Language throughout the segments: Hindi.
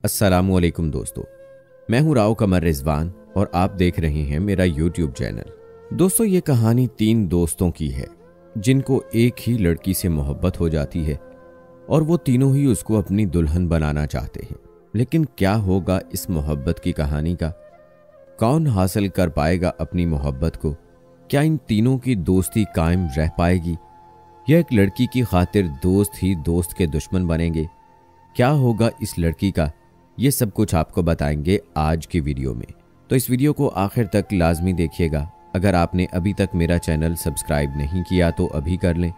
अस्सलामुअलैकुम दोस्तों, मैं हूं राव कमर रिजवान और आप देख रहे हैं मेरा यूट्यूब चैनल। दोस्तों, ये कहानी 3 दोस्तों की है जिनको एक ही लड़की से मोहब्बत हो जाती है और वो तीनों ही उसको अपनी दुल्हन बनाना चाहते हैं। लेकिन क्या होगा इस मोहब्बत की कहानी का? कौन हासिल कर पाएगा अपनी मोहब्बत को? क्या इन तीनों की दोस्ती कायम रह पाएगी या एक लड़की की खातिर दोस्त ही दोस्त के दुश्मन बनेंगे? क्या होगा इस लड़की का? ये सब कुछ आपको बताएंगे आज की वीडियो में, तो इस वीडियो को आखिर तक लाजमी देखिएगा। अगर आपने अभी तक मेरा चैनल सब्सक्राइब नहीं किया तो अभी कर लें,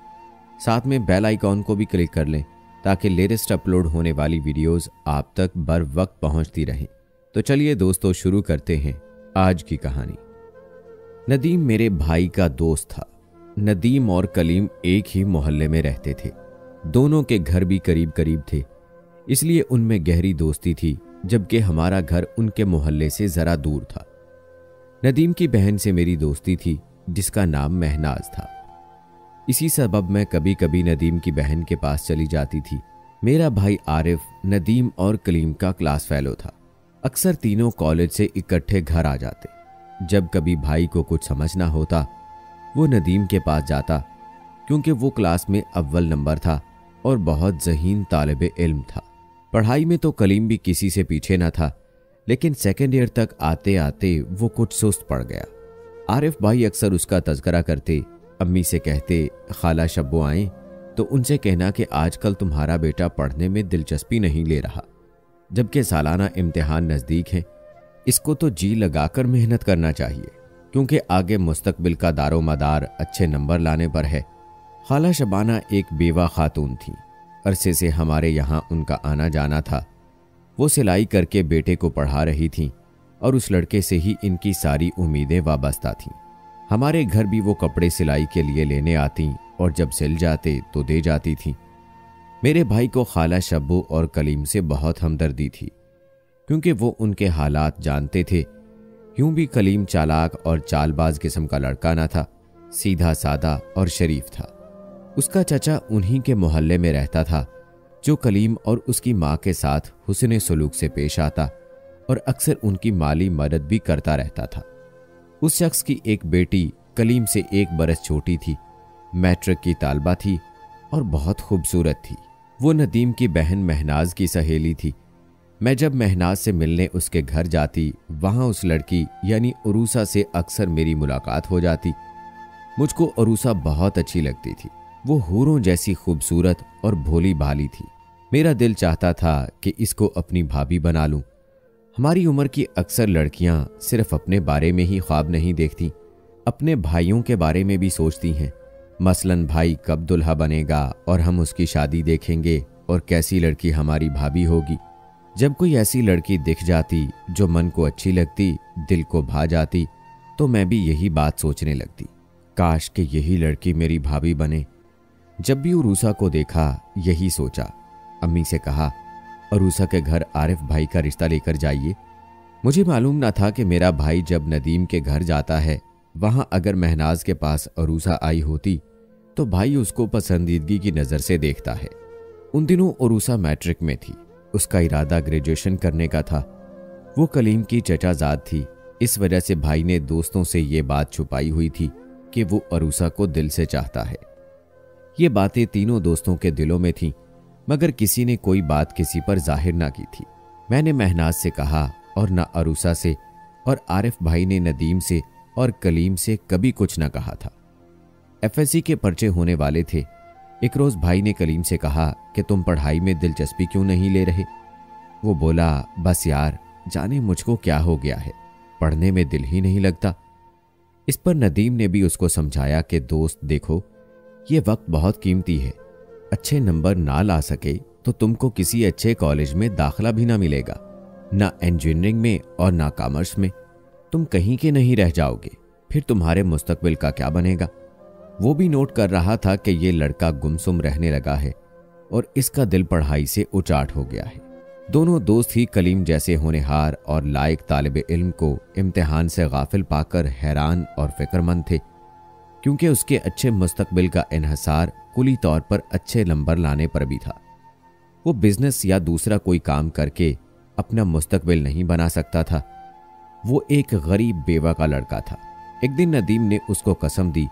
साथ में बेल आइकॉन को भी क्लिक कर लें ताकि लेटेस्ट अपलोड होने वाली वीडियोस आप तक बर वक्त पहुंचती रहें। तो चलिए दोस्तों, शुरू करते हैं आज की कहानी। नदीम मेरे भाई का दोस्त था। नदीम और कलीम एक ही मोहल्ले में रहते थे। दोनों के घर भी करीब करीब थे, इसलिए उनमें गहरी दोस्ती थी, जबकि हमारा घर उनके मोहल्ले से जरा दूर था। नदीम की बहन से मेरी दोस्ती थी जिसका नाम महनाज था। इसी सबब मैं कभी कभी नदीम की बहन के पास चली जाती थी। मेरा भाई आरिफ नदीम और कलीम का क्लास फेलो था। अक्सर तीनों कॉलेज से इकट्ठे घर आ जाते। जब कभी भाई को कुछ समझ ना होता वो नदीम के पास जाता, क्योंकि वो क्लास में अव्वल नंबर था और बहुत ज़हीन तालिबे इल्म था। पढ़ाई में तो कलीम भी किसी से पीछे न था, लेकिन सेकेंड ईयर तक आते आते वो कुछ सुस्त पड़ गया। आरिफ भाई अक्सर उसका तज़किरा करते, अम्मी से कहते खाला शब्बो आए तो उनसे कहना कि आजकल तुम्हारा बेटा पढ़ने में दिलचस्पी नहीं ले रहा, जबकि सालाना इम्तिहान नज़दीक है। इसको तो जी लगाकर मेहनत करना चाहिए, क्योंकि आगे मुस्तकबिल का दारो मदार अच्छे नंबर लाने पर है। खाला शबाना एक बेवा खातून थी। अरसे से हमारे यहाँ उनका आना जाना था। वो सिलाई करके बेटे को पढ़ा रही थीं और उस लड़के से ही इनकी सारी उम्मीदें वाबस्ता थीं। हमारे घर भी वो कपड़े सिलाई के लिए लेने आती और जब सिल जाते तो दे जाती थीं। मेरे भाई को खाला शब्बू और कलीम से बहुत हमदर्दी थी, क्योंकि वो उनके हालात जानते थे। यूं भी कलीम चालाक और चालबाज किस्म का लड़का ना था, सीधा सादा और शरीफ था। उसका चचा उन्हीं के मोहल्ले में रहता था, जो कलीम और उसकी माँ के साथ हुस्ने सलूक से पेश आता और अक्सर उनकी माली मदद भी करता रहता था। उस शख्स की एक बेटी कलीम से 1 बरस छोटी थी, मैट्रिक की तालबा थी और बहुत खूबसूरत थी। वो नदीम की बहन महनाज की सहेली थी। मैं जब महनाज से मिलने उसके घर जाती, वहाँ उस लड़की यानी उरूसा से अक्सर मेरी मुलाकात हो जाती। मुझको उरूसा बहुत अच्छी लगती थी। वो हूरों जैसी खूबसूरत और भोली भाली थी। मेरा दिल चाहता था कि इसको अपनी भाभी बना लूं। हमारी उम्र की अक्सर लड़कियां सिर्फ अपने बारे में ही ख्वाब नहीं देखती, अपने भाइयों के बारे में भी सोचती हैं। मसलन भाई कब दुल्हा बनेगा और हम उसकी शादी देखेंगे और कैसी लड़की हमारी भाभी होगी। जब कोई ऐसी लड़की दिख जाती जो मन को अच्छी लगती, दिल को भा जाती, तो मैं भी यही बात सोचने लगती, काश कि यही लड़की मेरी भाभी बने। जब भी उरूसा को देखा यही सोचा। अम्मी से कहा उरूसा के घर आरिफ भाई का रिश्ता लेकर जाइए। मुझे मालूम न था कि मेरा भाई जब नदीम के घर जाता है, वहां अगर महनाज के पास उरूसा आई होती तो भाई उसको पसंदीदगी की नज़र से देखता है। उन दिनों उरूसा मैट्रिक में थी। उसका इरादा ग्रेजुएशन करने का था। वो कलीम की चचाजाद थी, इस वजह से भाई ने दोस्तों से ये बात छुपाई हुई थी कि वो उरूसा को दिल से चाहता है। ये बातें तीनों दोस्तों के दिलों में थीं, मगर किसी ने कोई बात किसी पर जाहिर ना की थी। मैंने महनाज से कहा और ना अरूसा से, और आरिफ भाई ने नदीम से और कलीम से कभी कुछ ना कहा था। एफएससी के पर्चे होने वाले थे। एक रोज भाई ने कलीम से कहा कि तुम पढ़ाई में दिलचस्पी क्यों नहीं ले रहे? वो बोला, बस यार, जाने मुझको क्या हो गया है, पढ़ने में दिल ही नहीं लगता। इस पर नदीम ने भी उसको समझाया कि दोस्त देखो, ये वक्त बहुत कीमती है। अच्छे नंबर ना ला सके तो तुमको किसी अच्छे कॉलेज में दाखिला भी ना मिलेगा, ना इंजीनियरिंग में और ना कॉमर्स में। तुम कहीं के नहीं रह जाओगे, फिर तुम्हारे मुस्तकबिल का क्या बनेगा? वो भी नोट कर रहा था कि ये लड़का गुमसुम रहने लगा है और इसका दिल पढ़ाई से उचाट हो गया है। दोनों दोस्त ही कलीम जैसे होनहार और लायक तालिबे इल्म को इम्तिहान से गाफिल पाकर हैरान और फिक्रमंद थे, क्योंकि उसके अच्छे मुस्तकबिल का इन्हसार कुली तौर पर अच्छे नंबर लाने पर भी था। वो बिजनेस या दूसरा कोई काम करके अपना मुस्तकबिल नहीं बना सकता था। वो एक गरीब बेवा का लड़का था। एक दिन नदीम ने उसको कसम दी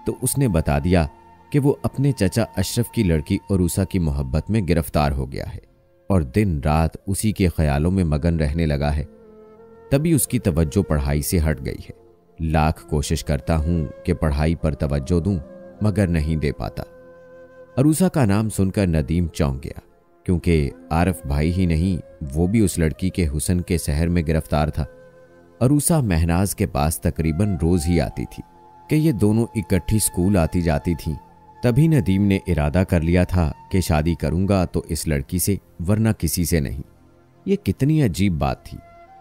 तो उसने बता दिया कि वो अपने चचा अशरफ की लड़की उरूसा की मोहब्बत में गिरफ्तार हो गया है और दिन रात उसी के ख्यालों में मगन रहने लगा है। तभी उसकी तवज्जो पढ़ाई से हट गई है। लाख कोशिश करता हूं कि पढ़ाई पर तवज्जो दूं, मगर नहीं दे पाता। अरूसा का नाम सुनकर नदीम चौंक गया, क्योंकि आरफ भाई ही नहीं, वो भी उस लड़की के हुस्न के सहर में गिरफ्तार था। अरूसा महनाज के पास तकरीबन रोज ही आती थी कि ये दोनों इकट्ठी स्कूल आती जाती थीं। तभी नदीम ने इरादा कर लिया था कि शादी करूंगा तो इस लड़की से, वरना किसी से नहीं। ये कितनी अजीब बात थी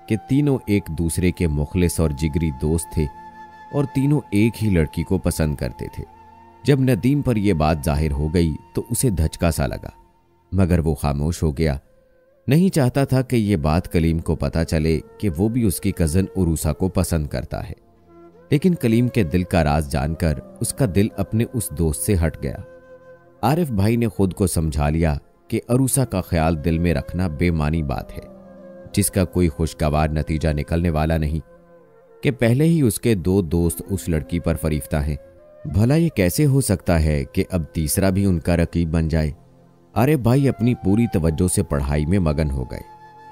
कि तीनों एक दूसरे के मुखलिस और जिगरी दोस्त थे और तीनों एक ही लड़की को पसंद करते थे। जब नदीम पर यह बात जाहिर हो गई तो उसे धचका सा लगा, मगर वो खामोश हो गया। नहीं चाहता था कि यह बात कलीम को पता चले कि वो भी उसकी कजन उरूसा को पसंद करता है। लेकिन कलीम के दिल का राज जानकर उसका दिल अपने उस दोस्त से हट गया। आरिफ भाई ने खुद को समझा लिया कि अरूसा का ख्याल दिल में रखना बेमानी बात है, जिसका कोई खुशगवार नतीजा निकलने वाला नहीं, कि पहले ही उसके दो दोस्त उस लड़की पर फरीफ्ता हैं। भला ये कैसे हो सकता है कि अब तीसरा भी उनका रकीब बन जाए। आरिफ भाई अपनी पूरी तवज्जो से पढ़ाई में मगन हो गए,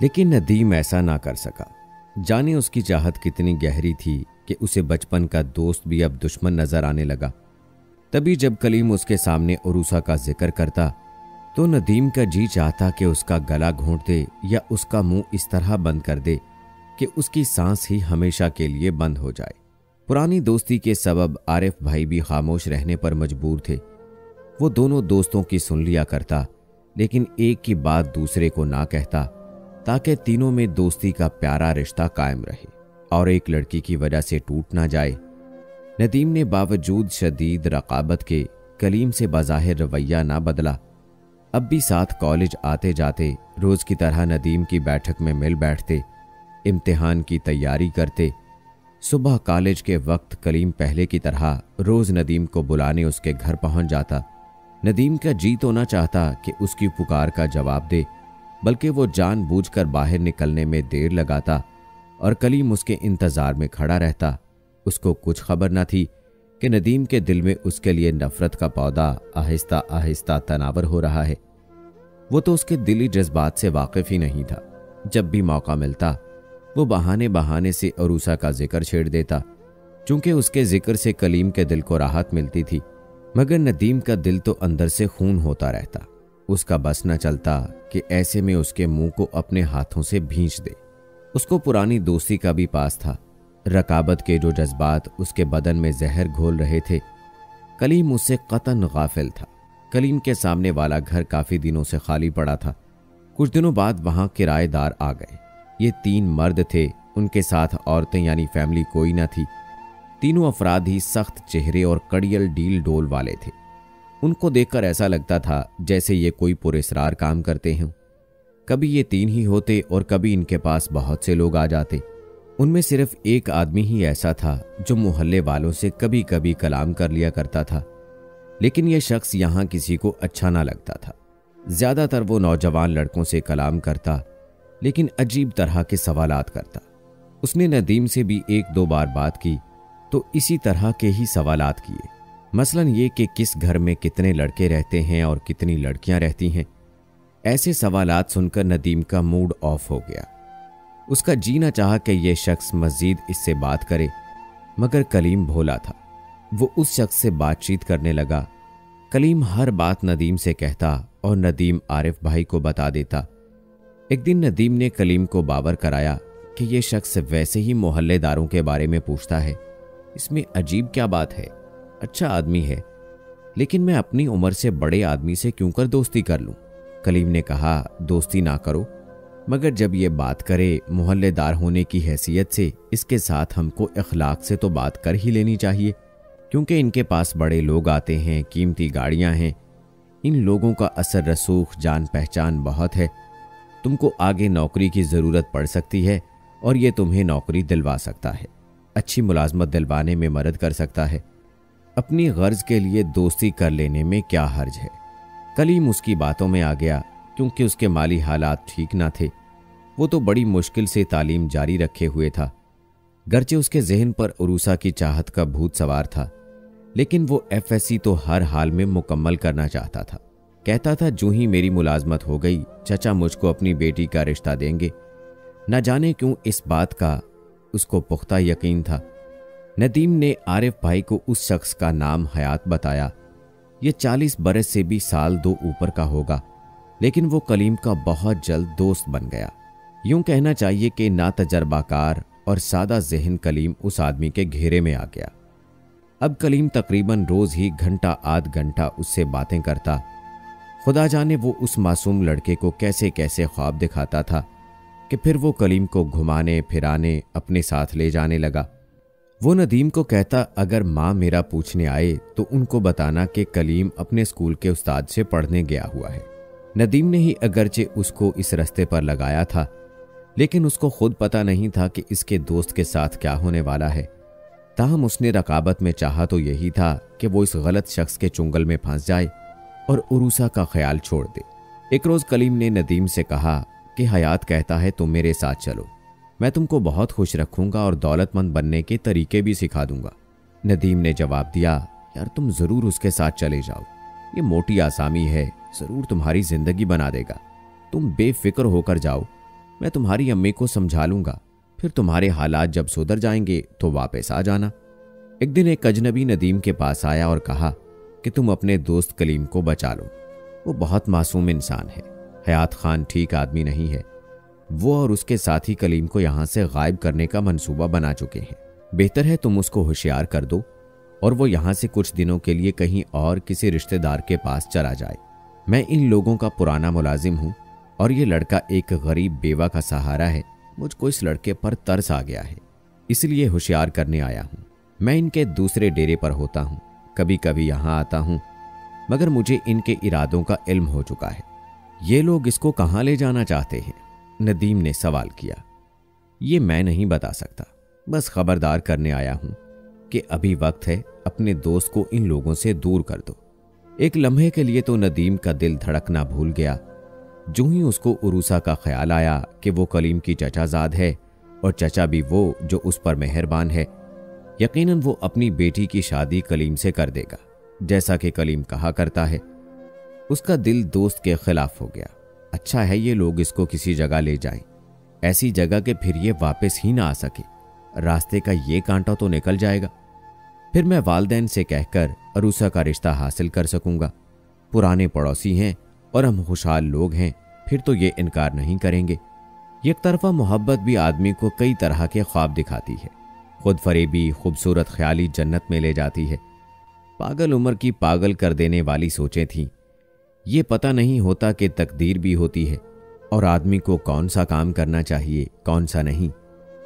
लेकिन नदीम ऐसा ना कर सका। जाने उसकी चाहत कितनी गहरी थी कि उसे बचपन का दोस्त भी अब दुश्मन नजर आने लगा। तभी जब कलीम उसके सामने उरूसा का जिक्र करता तो नदीम का जी चाहता कि उसका गला घोंट दे या उसका मुंह इस तरह बंद कर दे कि उसकी सांस ही हमेशा के लिए बंद हो जाए। पुरानी दोस्ती के सबब आरिफ भाई भी खामोश रहने पर मजबूर थे। वो दोनों दोस्तों की सुन लिया करता, लेकिन एक की बात दूसरे को ना कहता, ताकि तीनों में दोस्ती का प्यारा रिश्ता कायम रहे और एक लड़की की वजह से टूट ना जाए। नदीम ने बावजूद शदीद रकाबत के कलीम से बाज़ाहिर रवैया ना बदला। अब भी साथ कॉलेज आते जाते रोज की तरह नदीम की बैठक में मिल बैठते, इम्तिहान की तैयारी करते। सुबह कॉलेज के वक्त कलीम पहले की तरह रोज नदीम को बुलाने उसके घर पहुंच जाता। नदीम का जी तो ना चाहता कि उसकी पुकार का जवाब दे, बल्कि वो जानबूझकर बाहर निकलने में देर लगाता और कलीम उसके इंतजार में खड़ा रहता। उसको कुछ खबर न थी कि नदीम के दिल में उसके लिए नफरत का पौधा आहिस्ता आहिस्ता तनावर हो रहा है। वो तो उसके दिली जज्बात से वाकिफ ही नहीं था। जब भी मौका मिलता वो बहाने बहाने से अरूसा का जिक्र छेड़ देता, चूंकि उसके जिक्र से कलीम के दिल को राहत मिलती थी, मगर नदीम का दिल तो अंदर से खून होता रहता। उसका बस न चलता कि ऐसे में उसके मुंह को अपने हाथों से भींच दे। उसको पुरानी दोस्ती का भी पास था। रकाबत के जो जज्बात उसके बदन में जहर घोल रहे थे, कलीम उससे कतन गाफिल था। कलीम के सामने वाला घर काफी दिनों से खाली पड़ा था। कुछ दिनों बाद वहां किराएदार आ गए। ये 3 मर्द थे, उनके साथ औरतें यानी फैमिली कोई न थी। तीनों अफराद ही सख्त चेहरे और कड़ियल डील डोल वाले थे। उनको देखकर ऐसा लगता था जैसे ये कोई पुरस्कार काम करते हों। कभी ये 3 ही होते और कभी इनके पास बहुत से लोग आ जाते। उनमें सिर्फ एक आदमी ही ऐसा था जो मोहल्ले वालों से कभी कभी कलाम कर लिया करता था, लेकिन यह शख्स यहाँ किसी को अच्छा ना लगता था। ज्यादातर वो नौजवान लड़कों से कलाम करता, लेकिन अजीब तरह के सवालात करता। उसने नदीम से भी 1-2 बार बात की तो इसी तरह के ही सवालात किए। मसलन ये कि किस घर में कितने लड़के रहते हैं और कितनी लड़कियां रहती हैं। ऐसे सवालात सुनकर नदीम का मूड ऑफ हो गया। उसका जीना चाहा कि यह शख्स मजीद इससे बात करे, मगर कलीम भोला था। वो उस शख्स से बातचीत करने लगा। कलीम हर बात नदीम से कहता और नदीम आरिफ भाई को बता देता। एक दिन नदीम ने कलीम को बावर कराया कि यह शख्स वैसे ही मोहल्लेदारों के बारे में पूछता है। इसमें अजीब क्या बात है? अच्छा आदमी है, लेकिन मैं अपनी उम्र से बड़े आदमी से क्यों कर दोस्ती कर लूं? कलीम ने कहा, दोस्ती ना करो, मगर जब ये बात करे मोहल्लेदार होने की हैसियत से, इसके साथ हमको इखलाक से तो बात कर ही लेनी चाहिए, क्योंकि इनके पास बड़े लोग आते हैं, कीमती गाड़ियां हैं। इन लोगों का असर रसूख, जान पहचान बहुत है। तुमको आगे नौकरी की ज़रूरत पड़ सकती है और ये तुम्हें नौकरी दिलवा सकता है, अच्छी मुलाजमत दिलवाने में मदद कर सकता है। अपनी गर्ज के लिए दोस्ती कर लेने में क्या हर्ज है? कलीम उसकी बातों में आ गया, क्योंकि उसके माली हालात ठीक ना थे। वो तो बड़ी मुश्किल से तालीम जारी रखे हुए था। गर्चे उसके जहन पर उरूसा की चाहत का भूत सवार था, लेकिन वो एफएससी तो हर हाल में मुकम्मल करना चाहता था। कहता था जो ही मेरी मुलाजमत हो गई चचा मुझको अपनी बेटी का रिश्ता देंगे। न जाने क्यों इस बात का उसको पुख्ता यकीन था। नदीम ने आरिफ भाई को उस शख्स का नाम हयात बताया। ये 40 बरस से भी साल 2 ऊपर का होगा, लेकिन वो कलीम का बहुत जल्द दोस्त बन गया। यूं कहना चाहिए कि नातजर्बाकार और सादा जहन कलीम उस आदमी के घेरे में आ गया। अब कलीम तकरीबन रोज ही घंटा आध घंटा उससे बातें करता। खुदा जाने वो उस मासूम लड़के को कैसे कैसे ख्वाब दिखाता था कि फिर वो कलीम को घुमाने फिराने अपने साथ ले जाने लगा। वो नदीम को कहता, अगर माँ मेरा पूछने आए तो उनको बताना कि कलीम अपने स्कूल के उस्ताद से पढ़ने गया हुआ है। नदीम ने ही अगरचे उसको इस रास्ते पर लगाया था, लेकिन उसको खुद पता नहीं था कि इसके दोस्त के साथ क्या होने वाला है। ताहम उसने रकाबत में चाहा तो यही था कि वो इस गलत शख्स के चुंगल में फंस जाए और उरूसा का ख्याल छोड़ दे। एक रोज कलीम ने नदीम से कहा कि हयात कहता है तुम मेरे साथ चलो, मैं तुमको बहुत खुश रखूंगा और दौलतमंद बनने के तरीके भी सिखा दूंगा। नदीम ने जवाब दिया, यार तुम जरूर उसके साथ चले जाओ, ये मोटी आसामी है, जरूर तुम्हारी जिंदगी बना देगा। तुम बेफिक्र होकर जाओ, मैं तुम्हारी अम्मी को समझा लूंगा, फिर तुम्हारे हालात जब सुधर जाएंगे तो वापस आ जाना। एक दिन एक अजनबी नदीम के पास आया और कहा कि तुम अपने दोस्त कलीम को बचा लो, वो बहुत मासूम इंसान है। हयात खान ठीक आदमी नहीं है। वो और उसके साथी कलीम को यहां से गायब करने का मंसूबा बना चुके हैं। बेहतर है तुम उसको होशियार कर दो और वो यहां से कुछ दिनों के लिए कहीं और किसी रिश्तेदार के पास चला जाए। मैं इन लोगों का पुराना मुलाजिम हूं और ये लड़का एक गरीब बेवा का सहारा है। मुझको इस लड़के पर तरस आ गया है, इसलिए होशियार करने आया हूं। मैं इनके दूसरे डेरे पर होता हूं, कभी कभी यहां आता हूं, मगर मुझे इनके इरादों का इल्म हो चुका है। ये लोग इसको कहां ले जाना चाहते हैं? नदीम ने सवाल किया। ये मैं नहीं बता सकता, बस खबरदार करने आया हूं कि अभी वक्त है, अपने दोस्त को इन लोगों से दूर कर दो। एक लम्हे के लिए तो नदीम का दिल धड़कना भूल गया। जो ही उसको उरूसा का ख्याल आया कि वो कलीम की चचाजाद है और चचा भी वो जो उस पर मेहरबान है, यकीनन वो अपनी बेटी की शादी कलीम से कर देगा, जैसा कि कलीम कहा करता है। उसका दिल दोस्त के खिलाफ हो गया। अच्छा है ये लोग इसको किसी जगह ले जाएं, ऐसी जगह के फिर ये वापस ही ना आ सके। रास्ते का ये कांटा तो निकल जाएगा, फिर मैं वालदैन से कहकर अरूसा का रिश्ता हासिल कर सकूंगा। पुराने पड़ोसी हैं और हम खुशहाल लोग हैं, फिर तो ये इनकार नहीं करेंगे। एक तरफा मोहब्बत भी आदमी को कई तरह के ख्वाब दिखाती है। खुद फरेबी खूबसूरत ख्याली जन्नत में ले जाती है। पागल उम्र की पागल कर देने वाली सोचें थीं। ये पता नहीं होता कि तकदीर भी होती है और आदमी को कौन सा काम करना चाहिए कौन सा नहीं।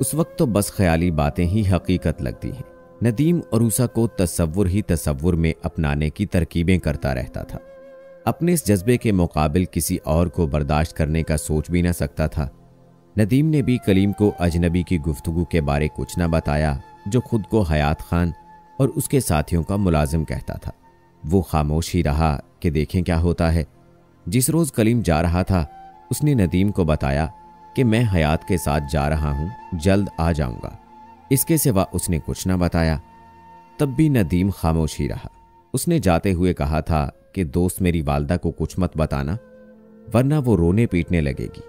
उस वक्त तो बस ख्याली बातें ही हकीकत लगती हैं। नदीम अरूसा को तसव्वुर ही तसव्वुर में अपनाने की तरकीबें करता रहता था। अपने इस जज्बे के मुकाबिल किसी और को बर्दाश्त करने का सोच भी न सकता था। नदीम ने भी कलीम को अजनबी की गुफ्तगू के बारे कुछ न बताया, जो खुद को हयात खान और उसके साथियों का मुलाजिम कहता था। वो खामोश ही रहा कि देखें क्या होता है। जिस रोज कलीम जा रहा था उसने नदीम को बताया कि मैं हयात के साथ जा रहा हूं, जल्द आ जाऊंगा। इसके सिवा उसने कुछ न बताया। तब भी नदीम खामोश ही रहा। उसने जाते हुए कहा था कि दोस्त मेरी वालदा को कुछ मत बताना, वरना वो रोने पीटने लगेगी।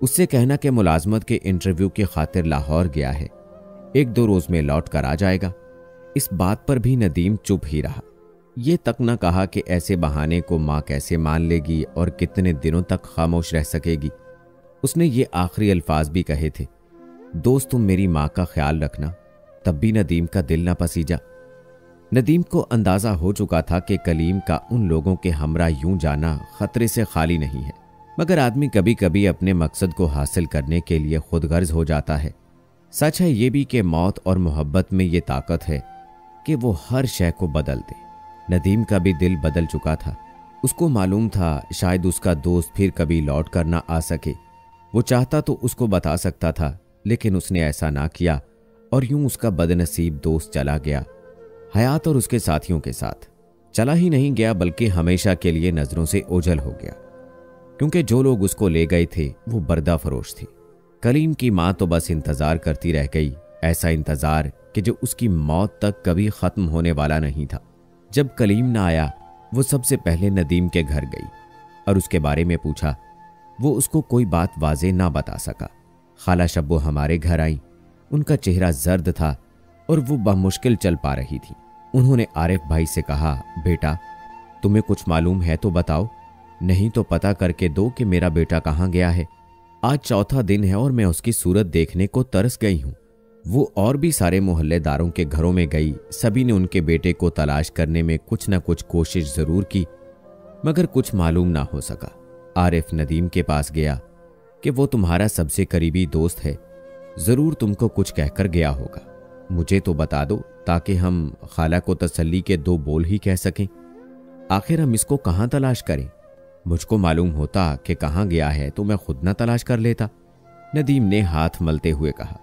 उससे कहना कि मुलाजमत के इंटरव्यू की खातिर लाहौर गया है, 1-2 रोज में लौट कर आ जाएगा। इस बात पर भी नदीम चुप ही रहा। ये तक न कहा कि ऐसे बहाने को माँ कैसे मान लेगी और कितने दिनों तक खामोश रह सकेगी। उसने ये आखिरी अल्फाज भी कहे थे, दोस्त तुम मेरी माँ का ख्याल रखना। तब भी नदीम का दिल न पसीजा। नदीम को अंदाजा हो चुका था कि कलीम का उन लोगों के हमरा यूं जाना खतरे से खाली नहीं है, मगर आदमी कभी कभी अपने मकसद को हासिल करने के लिए खुदगर्ज हो जाता है। सच है ये भी कि मौत और मोहब्बत में ये ताकत है कि वो हर शय को बदल दे। नदीम का भी दिल बदल चुका था। उसको मालूम था शायद उसका दोस्त फिर कभी लौट कर ना आ सके। वो चाहता तो उसको बता सकता था, लेकिन उसने ऐसा ना किया और यूं उसका बदनसीब दोस्त चला गया, हयात और उसके साथियों के साथ। चला ही नहीं गया बल्कि हमेशा के लिए नजरों से ओझल हो गया, क्योंकि जो लोग उसको ले गए थे वो बर्दा फरोश थे। कलीम की माँ तो बस इंतजार करती रह गई, ऐसा इंतजार कि जो उसकी मौत तक कभी खत्म होने वाला नहीं था। जब कलीम ना आया, वो सबसे पहले नदीम के घर गई और उसके बारे में पूछा। वो उसको कोई बात वाज़ेह ना बता सका। खाला शब्बो हमारे घर आई। उनका चेहरा जर्द था और वो बमुश्किल चल पा रही थी। उन्होंने आरिफ भाई से कहा, बेटा तुम्हें कुछ मालूम है तो बताओ, नहीं तो पता करके दो कि मेरा बेटा कहाँ गया है। आज चौथा दिन है और मैं उसकी सूरत देखने को तरस गई हूँ। वो और भी सारे मोहल्लेदारों के घरों में गई। सभी ने उनके बेटे को तलाश करने में कुछ न कुछ कोशिश जरूर की, मगर कुछ मालूम ना हो सका। आरिफ नदीम के पास गया कि वो तुम्हारा सबसे करीबी दोस्त है, जरूर तुमको कुछ कहकर गया होगा। मुझे तो बता दो ताकि हम खाला को तसल्ली के दो बोल ही कह सकें। आखिर हम इसको कहाँ तलाश करें? मुझको मालूम होता कि कहाँ गया है तो मैं खुद ना तलाश कर लेता। नदीम ने हाथ मलते हुए कहा।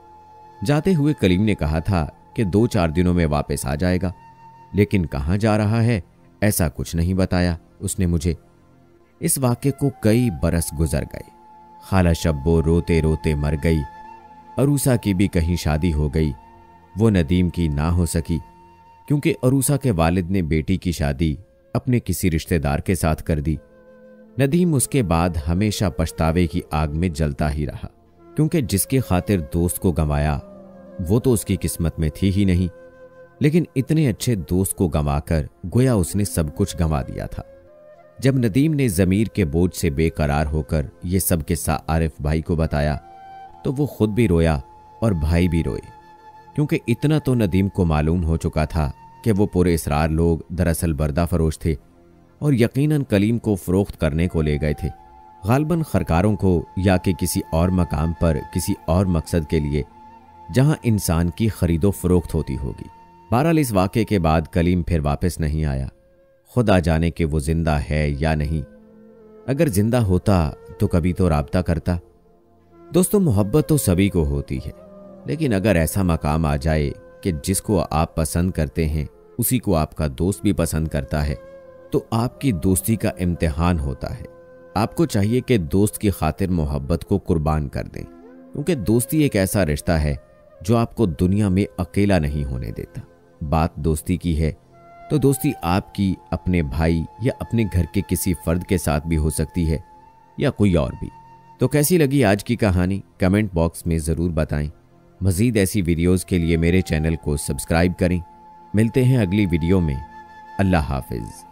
जाते हुए कलीम ने कहा था कि 2-4 दिनों में वापस आ जाएगा, लेकिन कहाँ जा रहा है ऐसा कुछ नहीं बताया उसने मुझे। इस वाक़े को कई बरस गुजर गए। खाला शब्बो रोते रोते मर गई। अरूसा की भी कहीं शादी हो गई। वो नदीम की ना हो सकी क्योंकि अरूसा के वालिद ने बेटी की शादी अपने किसी रिश्तेदार के साथ कर दी। नदीम उसके बाद हमेशा पछतावे की आग में जलता ही रहा, क्योंकि जिसकी खातिर दोस्त को गंवाया वो तो उसकी किस्मत में थी ही नहीं, लेकिन इतने अच्छे दोस्त को गंवाकर गोया उसने सब कुछ गंवा दिया था। जब नदीम ने ज़मीर के बोझ से बेकरार होकर ये सब किस्सा आरिफ भाई को बताया तो वो खुद भी रोया और भाई भी रोए, क्योंकि इतना तो नदीम को मालूम हो चुका था कि वो पूरे इसरार लोग दरअसल बर्दा फरोश थे और यकीनन कलीम को फरोख्त करने को ले गए थे, गालबन खरकारों को या कि किसी और मकाम पर किसी और मकसद के लिए जहां इंसान की खरीदो फरोख्त होती होगी। बहरहाल इस वाक़े के बाद कलीम फिर वापस नहीं आया। खुदा जाने कि वो जिंदा है या नहीं। अगर जिंदा होता तो कभी तो राब्ता करता। दोस्तों, मोहब्बत तो सभी को होती है, लेकिन अगर ऐसा मकाम आ जाए कि जिसको आप पसंद करते हैं उसी को आपका दोस्त भी पसंद करता है, तो आपकी दोस्ती का इम्तिहान होता है। आपको चाहिए कि दोस्त की खातिर मोहब्बत को कुर्बान कर दें, क्योंकि दोस्ती एक ऐसा रिश्ता है जो आपको दुनिया में अकेला नहीं होने देता। बात दोस्ती की है तो दोस्ती आपकी अपने भाई या अपने घर के किसी फर्द के साथ भी हो सकती है या कोई और भी। तो कैसी लगी आज की कहानी कमेंट बॉक्स में ज़रूर बताएं। मज़ीद ऐसी वीडियोज़ के लिए मेरे चैनल को सब्सक्राइब करें। मिलते हैं अगली वीडियो में। अल्लाह हाफिज़।